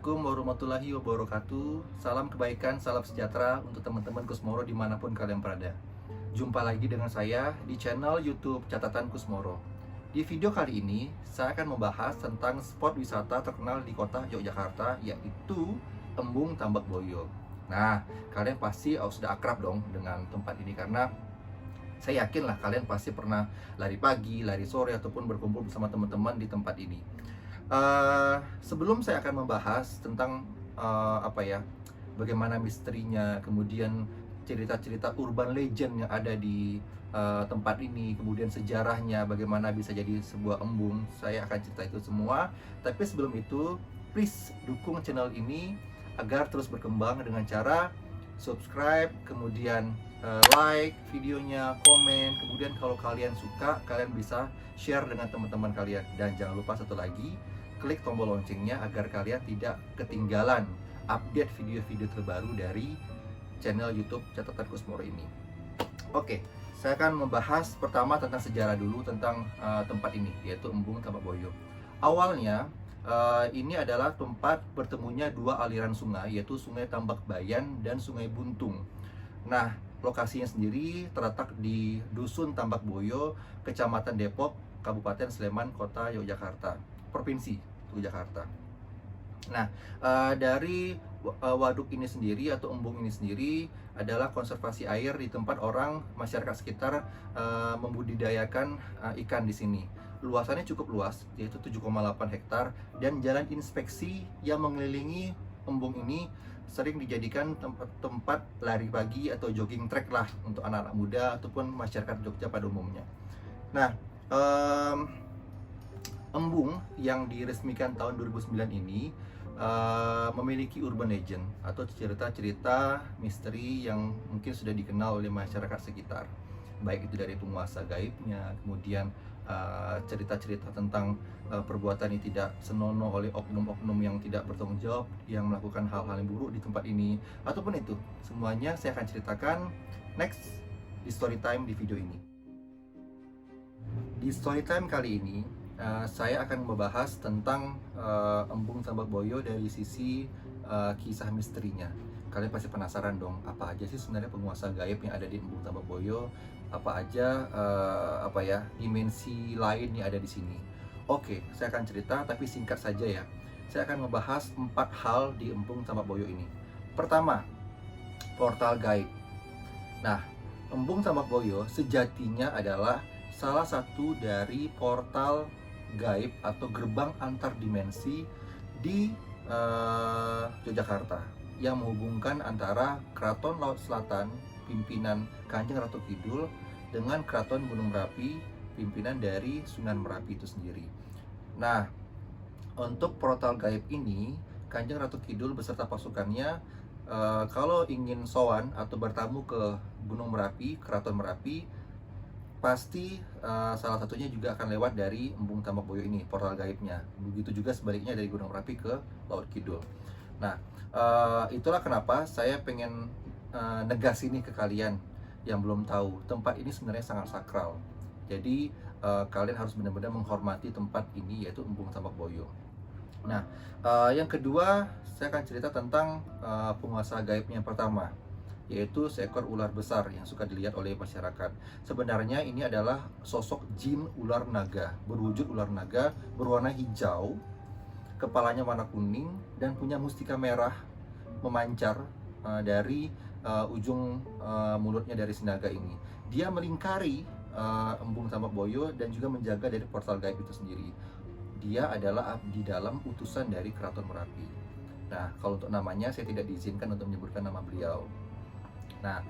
Assalamualaikum warahmatullahi wabarakatuh. Salam kebaikan, salam sejahtera untuk teman-teman Kusmoro dimanapun kalian berada. Jumpa lagi dengan saya di channel YouTube Catatan Kusmoro. Di video kali ini, saya akan membahas tentang spot wisata terkenal di kota Yogyakarta, yaitu Embung Tambak Boyo. Nah, kalian pasti sudah akrab dong dengan tempat ini karena saya yakin lah kalian pasti pernah lari pagi, lari sore, ataupun berkumpul bersama teman-teman di tempat ini. Sebelum saya akan membahas tentang bagaimana misterinya, kemudian cerita-cerita urban legend yang ada di tempat ini, kemudian sejarahnya, bagaimana bisa jadi sebuah embung, saya akan cerita itu semua. Tapi sebelum itu, please dukung channel ini agar terus berkembang dengan cara subscribe, kemudian like videonya, komen, kemudian kalau kalian suka, kalian bisa share dengan teman-teman kalian. Dan jangan lupa satu lagi, klik tombol loncengnya agar kalian tidak ketinggalan update video-video terbaru dari channel YouTube Catatan Kusmoro ini. Oke, saya akan membahas pertama tentang sejarah dulu tentang tempat ini, yaitu Embung Tambak Boyo. Awalnya ini adalah tempat bertemunya dua aliran sungai, yaitu Sungai Tambak Bayan dan Sungai Buntung. Nah, lokasinya sendiri terletak di Dusun Tambak Boyo, Kecamatan Depok, Kabupaten Sleman, Kota Yogyakarta, Provinsi Yogyakarta. Nah, dari waduk ini sendiri atau embung ini sendiri adalah konservasi air di tempat orang masyarakat sekitar membudidayakan ikan di sini. Luasannya cukup luas, yaitu 7,8 hektar, dan jalan inspeksi yang mengelilingi embung ini sering dijadikan tempat lari pagi atau jogging track lah untuk anak-anak muda ataupun masyarakat Jogja pada umumnya. Nah, embung yang diresmikan tahun 2009 ini memiliki urban legend atau cerita-cerita misteri yang mungkin sudah dikenal oleh masyarakat sekitar, baik itu dari penguasa gaibnya, kemudian cerita-cerita tentang perbuatan yang tidak senonoh oleh oknum-oknum yang tidak bertanggung jawab, yang melakukan hal-hal yang buruk di tempat ini, ataupun itu semuanya saya akan ceritakan next di story time di video ini. Di story time kali ini saya akan membahas tentang Embung Tambak Boyo dari sisi kisah misterinya. Kalian pasti penasaran dong, apa aja sih sebenarnya penguasa gaib yang ada di Embung Tambak Boyo? Apa aja dimensi lain yang ada di sini? Oke, saya akan cerita tapi singkat saja ya. Saya akan membahas 4 hal di Embung Tambak Boyo ini. Pertama, portal gaib. Nah, Embung Tambak Boyo sejatinya adalah salah satu dari portal gaib atau gerbang antar dimensi di Yogyakarta yang menghubungkan antara Keraton Laut Selatan pimpinan Kanjeng Ratu Kidul dengan Keraton Gunung Merapi pimpinan dari Sunan Merapi itu sendiri. Nah, untuk portal gaib ini Kanjeng Ratu Kidul beserta pasukannya kalau ingin sowan atau bertamu ke Gunung Merapi, Keraton Merapi, pasti salah satunya juga akan lewat dari Embung Tambak Boyo ini, portal gaibnya. Begitu juga sebaliknya dari Gunung Merapi ke Laut Kidul. Nah, itulah kenapa saya pengen negas ini ke kalian yang belum tahu. Tempat ini sebenarnya sangat sakral. Jadi kalian harus benar-benar menghormati tempat ini, yaitu Embung Tambak Boyo. Nah, yang kedua saya akan cerita tentang penguasa gaibnya yang pertama, yaitu seekor ular besar yang suka dilihat oleh masyarakat. Sebenarnya ini adalah sosok jin ular naga, berwujud ular naga, berwarna hijau, kepalanya warna kuning, dan punya mustika merah memancar dari ujung mulutnya dari si naga ini. Dia melingkari Embung Tambak Boyo dan juga menjaga dari portal gaib itu sendiri. Dia adalah abdi dalam utusan dari Keraton Merapi. Nah, kalau untuk namanya saya tidak diizinkan untuk menyebutkan nama beliau. Nah,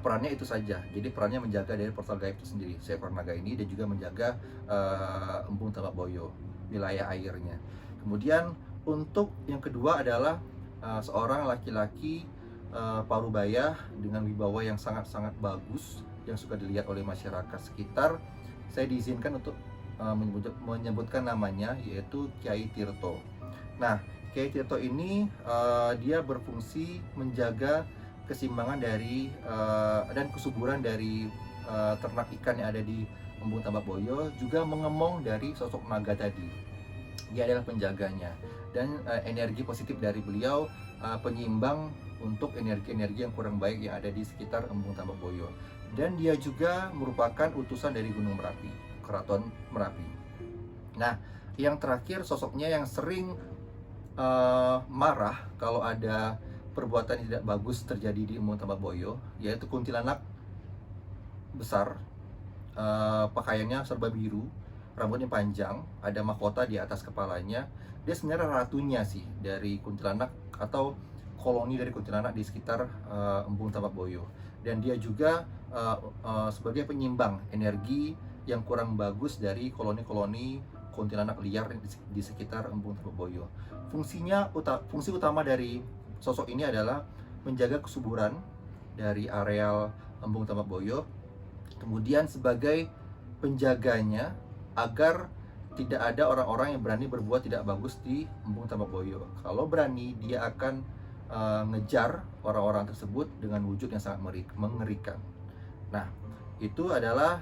perannya itu saja. Jadi perannya menjaga dari portal gaib itu sendiri, seekor naga ini, dan juga menjaga Embung Tambak Boyo, wilayah airnya. Kemudian untuk yang kedua adalah seorang laki-laki parubaya dengan wibawa yang sangat-sangat bagus yang suka dilihat oleh masyarakat sekitar. Saya diizinkan untuk menyebutkan namanya, yaitu Kyai Tirto. Nah, Kyai Tirto ini dia berfungsi menjaga keseimbangan dari dan kesuburan dari ternak ikan yang ada di Embung Tambak Boyo, juga mengemong dari sosok naga tadi. dia adalah penjaganya, dan energi positif dari beliau penyeimbang untuk energi-energi yang kurang baik yang ada di sekitar Embung Tambak Boyo. Dan dia juga merupakan utusan dari Gunung Merapi, Keraton Merapi. Nah, yang terakhir, sosoknya yang sering marah kalau ada perbuatan yang tidak bagus terjadi di Embung Tambak Boyo, yaitu kuntilanak besar, pakaiannya serba biru, rambutnya panjang, ada mahkota di atas kepalanya. Dia sebenarnya ratunya sih dari kuntilanak atau koloni dari kuntilanak di sekitar Embung Tambak Boyo. Dan dia juga sebagai penyimbang energi yang kurang bagus dari koloni-koloni kuntilanak liar di sekitar Embung Tambak Boyo. Fungsi utama dari sosok ini adalah menjaga kesuburan dari areal Embung Tambak Boyo, kemudian sebagai penjaganya agar tidak ada orang-orang yang berani berbuat tidak bagus di Embung Tambak Boyo. Kalau berani, dia akan ngejar orang-orang tersebut dengan wujud yang sangat mengerikan. Nah, itu adalah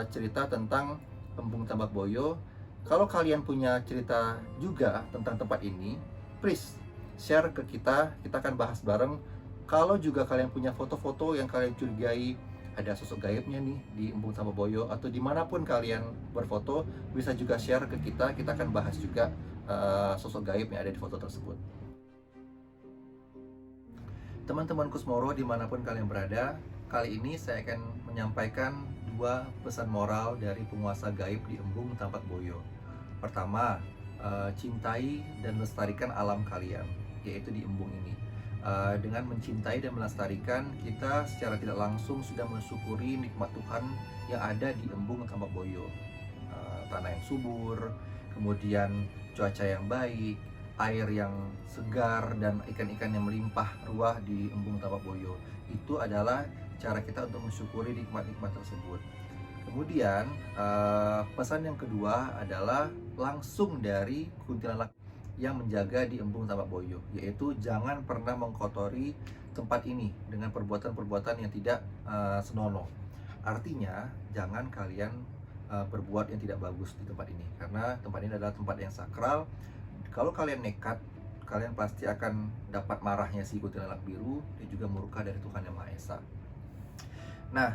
cerita tentang Embung Tambak Boyo. Kalau kalian punya cerita juga tentang tempat ini, please share ke kita akan bahas bareng. Kalau juga kalian punya foto-foto yang kalian curigai ada sosok gaibnya nih di Embung Tambak Boyo, atau dimanapun kalian berfoto, bisa juga share ke kita akan bahas juga sosok gaib yang ada di foto tersebut. Teman-teman Kusmoro dimanapun kalian berada, kali ini saya akan menyampaikan dua pesan moral dari penguasa gaib di Embung Tambak Boyo. Pertama, cintai dan lestarikan alam kalian, yaitu di embung ini. Dengan mencintai dan melestarikan, kita secara tidak langsung sudah mensyukuri nikmat Tuhan yang ada di Embung Tambak Boyo. Tanah yang subur, kemudian cuaca yang baik, air yang segar, dan ikan-ikan yang melimpah ruah di Embung Tambak Boyo. Itu adalah cara kita untuk mensyukuri nikmat-nikmat tersebut. Kemudian pesan yang kedua adalah langsung dari kuntilanak yang menjaga di Embung Tambak Boyo, yaitu jangan pernah mengkotori tempat ini dengan perbuatan-perbuatan yang tidak senonoh. Artinya jangan kalian berbuat yang tidak bagus di tempat ini, karena tempat ini adalah tempat yang sakral. Kalau kalian nekat, kalian pasti akan dapat marahnya si kuntilanak biru dan juga murka dari Tuhan Yang Maha Esa. Nah,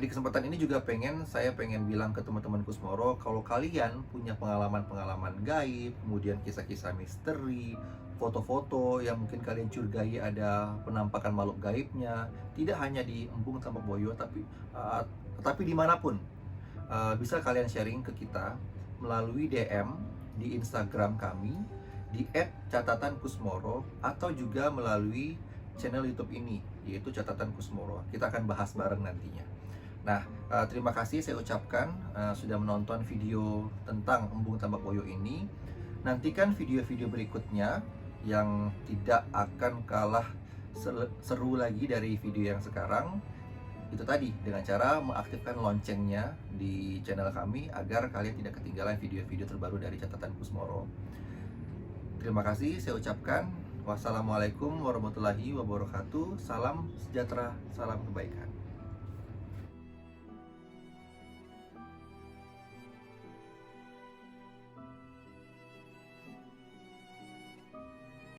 di kesempatan ini juga saya pengen bilang ke teman-teman Kusmoro, kalau kalian punya pengalaman-pengalaman gaib, kemudian kisah-kisah misteri, foto-foto yang mungkin kalian curigai ada penampakan makhluk gaibnya, tidak hanya di Embung Tambak Boyo, tapi dimanapun, bisa kalian sharing ke kita melalui DM di Instagram kami di @catatankusmoro, atau juga melalui channel YouTube ini, yaitu Catatan Kusmoro. Kita akan bahas bareng nantinya. Nah, terima kasih saya ucapkan sudah menonton video tentang Embung Tambak Boyo ini. Nantikan video-video berikutnya yang tidak akan kalah seru lagi dari video yang sekarang. Itu tadi, dengan cara mengaktifkan loncengnya di channel kami agar kalian tidak ketinggalan video-video terbaru dari Catatan Kusmoro. Terima kasih saya ucapkan. Wassalamualaikum warahmatullahi wabarakatuh. Salam sejahtera, salam kebaikan.